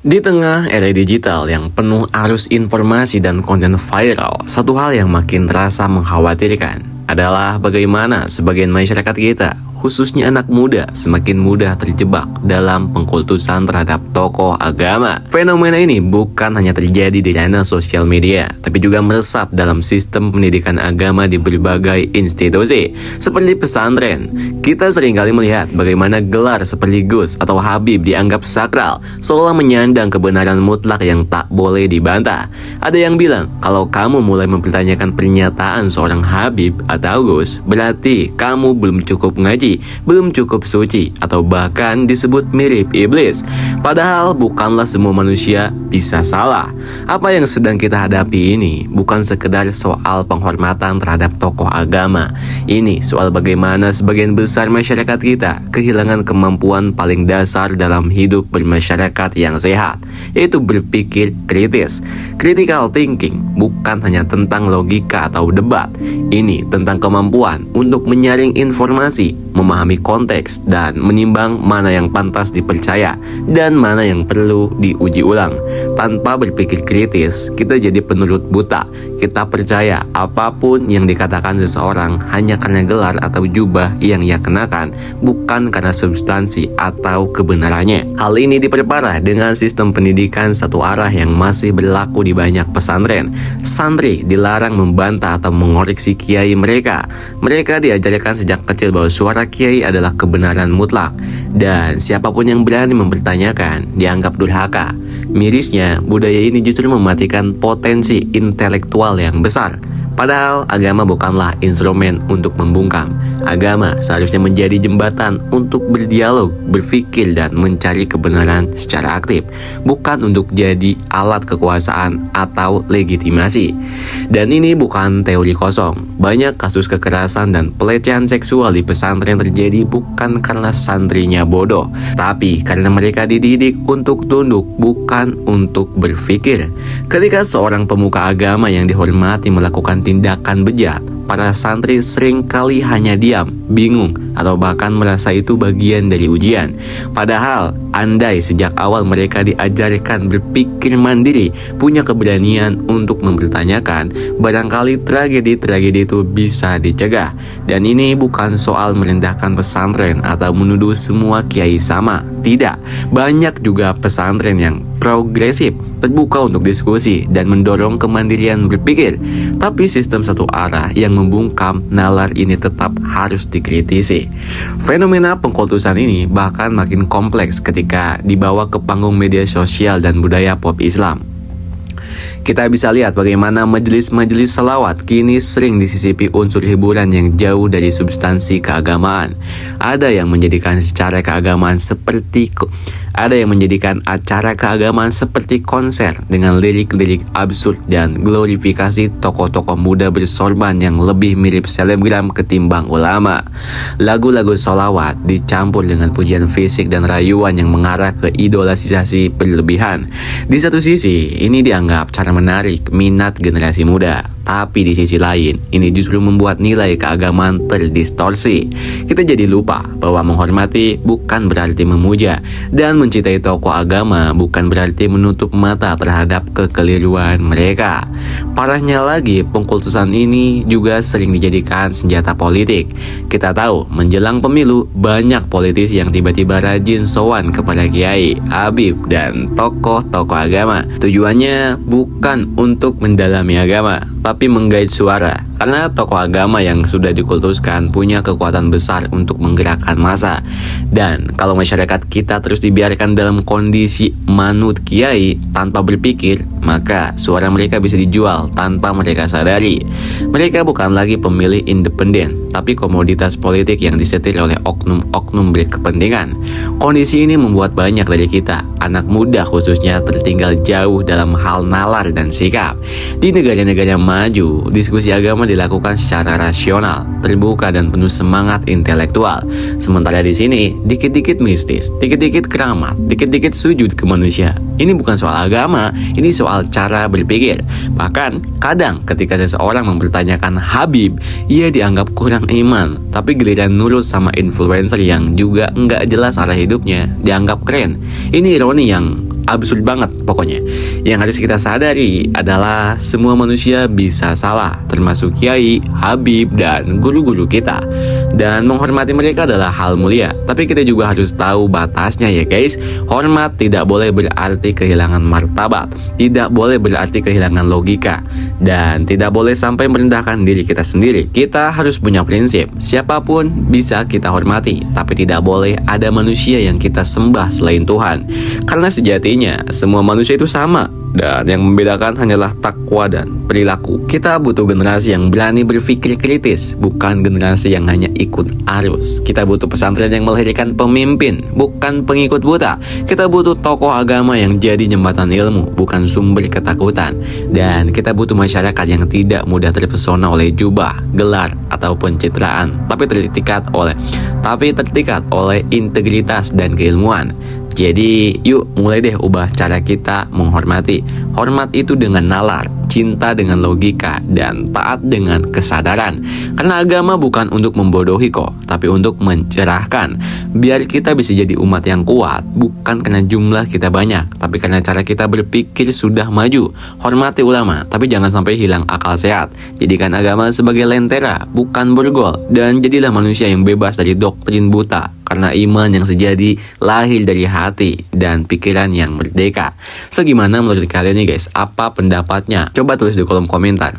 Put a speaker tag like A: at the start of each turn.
A: Di tengah era digital yang penuh arus informasi dan konten viral, satu hal yang makin terasa mengkhawatirkan adalah bagaimana sebagian masyarakat kita, khususnya anak muda, semakin mudah terjebak dalam pengkultusan terhadap tokoh agama. Fenomena ini bukan hanya terjadi di ranah sosial media, tapi juga meresap dalam sistem pendidikan agama di berbagai institusi, seperti pesantren. Kita seringkali melihat bagaimana gelar seperti Gus atau Habib dianggap sakral, seolah menyandang kebenaran mutlak yang tak boleh dibantah. Ada yang bilang, kalau kamu mulai mempertanyakan pernyataan seorang Habib atau Gus, berarti kamu belum cukup ngaji, belum cukup suci, atau bahkan disebut mirip iblis. Padahal bukanlah semua manusia bisa salah. Apa yang sedang kita hadapi ini bukan sekedar soal penghormatan terhadap tokoh agama. Ini soal bagaimana sebagian besar masyarakat kita kehilangan kemampuan paling dasar dalam hidup bermasyarakat yang sehat, yaitu berpikir kritis. Critical thinking bukan hanya tentang logika atau debat. Ini tentang kemampuan untuk menyaring informasi, memahami konteks, dan menimbang mana yang pantas dipercaya dan mana yang perlu diuji ulang. Tanpa berpikir kritis, kita jadi penurut buta. Kita percaya apapun yang dikatakan seseorang hanya karena gelar atau jubah yang ia kenakan, bukan karena substansi atau kebenarannya. Hal ini diperparah dengan sistem pendidikan satu arah yang masih berlaku di banyak pesantren. Santri dilarang membantah atau mengoreksi kiai mereka. Mereka diajarkan sejak kecil bahwa suara kiai adalah kebenaran mutlak, dan siapapun yang berani mempertanyakan dianggap durhaka. Mirisnya, budaya ini justru mematikan potensi intelektual yang besar. Padahal agama bukanlah instrumen untuk membungkam. Agama seharusnya menjadi jembatan untuk berdialog, berpikir, dan mencari kebenaran secara aktif, bukan untuk jadi alat kekuasaan atau legitimasi. Dan ini bukan teori kosong. Banyak kasus kekerasan dan pelecehan seksual di pesantren terjadi bukan karena santrinya bodoh, tapi karena mereka dididik untuk tunduk, bukan untuk berpikir. Ketika seorang pemuka agama yang dihormati melakukan tindakan bejat, para santri seringkali hanya diam, bingung, atau bahkan merasa itu bagian dari ujian. Padahal, andai sejak awal mereka diajarkan berpikir mandiri, punya keberanian untuk mempertanyakan, barangkali tragedi-tragedi itu bisa dicegah. Dan ini bukan soal merendahkan pesantren atau menuduh semua kiai sama. Tidak, banyak juga pesantren yang progresif, terbuka untuk diskusi, dan mendorong kemandirian berpikir. Tapi sistem satu arah yang membungkam nalar ini tetap harus dikritisi. Fenomena pengkultusan ini bahkan makin kompleks ketika dibawa ke panggung media sosial dan budaya pop Islam. Kita bisa lihat bagaimana majelis-majelis salawat kini sering disisipi unsur hiburan yang jauh dari substansi keagamaan. Ada yang menjadikan acara keagamaan seperti konser dengan lirik-lirik absurd dan glorifikasi tokoh-tokoh muda bersorban yang lebih mirip selebgram ketimbang ulama. Lagu-lagu sholawat dicampur dengan pujian fisik dan rayuan yang mengarah ke idolasisasi berlebihan. Di satu sisi, ini dianggap cara menarik minat generasi muda. Tapi di sisi lain, ini justru membuat nilai keagamaan terdistorsi. Kita jadi lupa bahwa menghormati bukan berarti memuja, dan mencintai tokoh agama bukan berarti menutup mata terhadap kekeliruan mereka. Parahnya lagi, pengkultusan ini juga sering dijadikan senjata politik. Kita tahu, menjelang pemilu, banyak politisi yang tiba-tiba rajin sowan kepada kiai, habib, dan tokoh-tokoh agama. Tujuannya bukan untuk mendalami agama, tapi menggait suara. Karena tokoh agama yang sudah dikultuskan punya kekuatan besar untuk menggerakkan massa. Dan kalau masyarakat kita terus dibiarkan dalam kondisi manut kiai tanpa berpikir, maka suara mereka bisa dijual tanpa mereka sadari. Mereka bukan lagi pemilih independen, tapi komoditas politik yang disetir oleh oknum-oknum berkepentingan. Kondisi ini membuat banyak dari kita, anak muda khususnya, tertinggal jauh dalam hal nalar dan sikap. Di negara-negara maju, diskusi agama dilakukan secara rasional, terbuka, dan penuh semangat intelektual. Sementara di sini, dikit-dikit mistis, dikit-dikit keramat, dikit-dikit sujud ke manusia. Ini bukan soal agama, ini soal cara berpikir. Bahkan, kadang ketika seseorang mempertanyakan Habib, ia dianggap kurang iman. Tapi giliran nurut sama influencer yang juga nggak jelas arah hidupnya, dianggap keren. Ini ironi yang absurd banget pokoknya. Yang harus kita sadari adalah semua manusia bisa salah, termasuk kiai, habib, dan guru-guru kita. Dan menghormati mereka adalah hal mulia. Tapi kita juga harus tahu batasnya ya guys. Hormat tidak boleh berarti kehilangan martabat, tidak boleh berarti kehilangan logika, dan tidak boleh sampai merendahkan diri kita sendiri. Kita harus punya prinsip, siapapun bisa kita hormati, tapi tidak boleh ada manusia yang kita sembah selain Tuhan. Karena sejatinya semua manusia itu sama, dan yang membedakan hanyalah takwa dan perilaku. Kita butuh generasi yang berani berpikir kritis, bukan generasi yang hanya ikut arus. Kita butuh pesantren yang melahirkan pemimpin, bukan pengikut buta. Kita butuh tokoh agama yang jadi jembatan ilmu, bukan sumber ketakutan. Dan kita butuh masyarakat yang tidak mudah terpesona oleh jubah, gelar, atau pencitraan, tapi tertikat oleh integritas dan keilmuan. Jadi yuk mulai deh ubah cara kita menghormati. Hormat itu dengan nalar, cinta dengan logika, dan taat dengan kesadaran. Karena agama bukan untuk membodohi kok, tapi untuk mencerahkan. Biar kita bisa jadi umat yang kuat, bukan karena jumlah kita banyak, tapi karena cara kita berpikir sudah maju. Hormati ulama, tapi jangan sampai hilang akal sehat. Jadikan agama sebagai lentera, bukan borgol. Dan jadilah manusia yang bebas dari doktrin buta, karena iman yang sejati lahir dari hati dan pikiran yang merdeka. So gimana menurut kalian nih guys? Apa pendapatnya? Coba tulis di kolom komentar.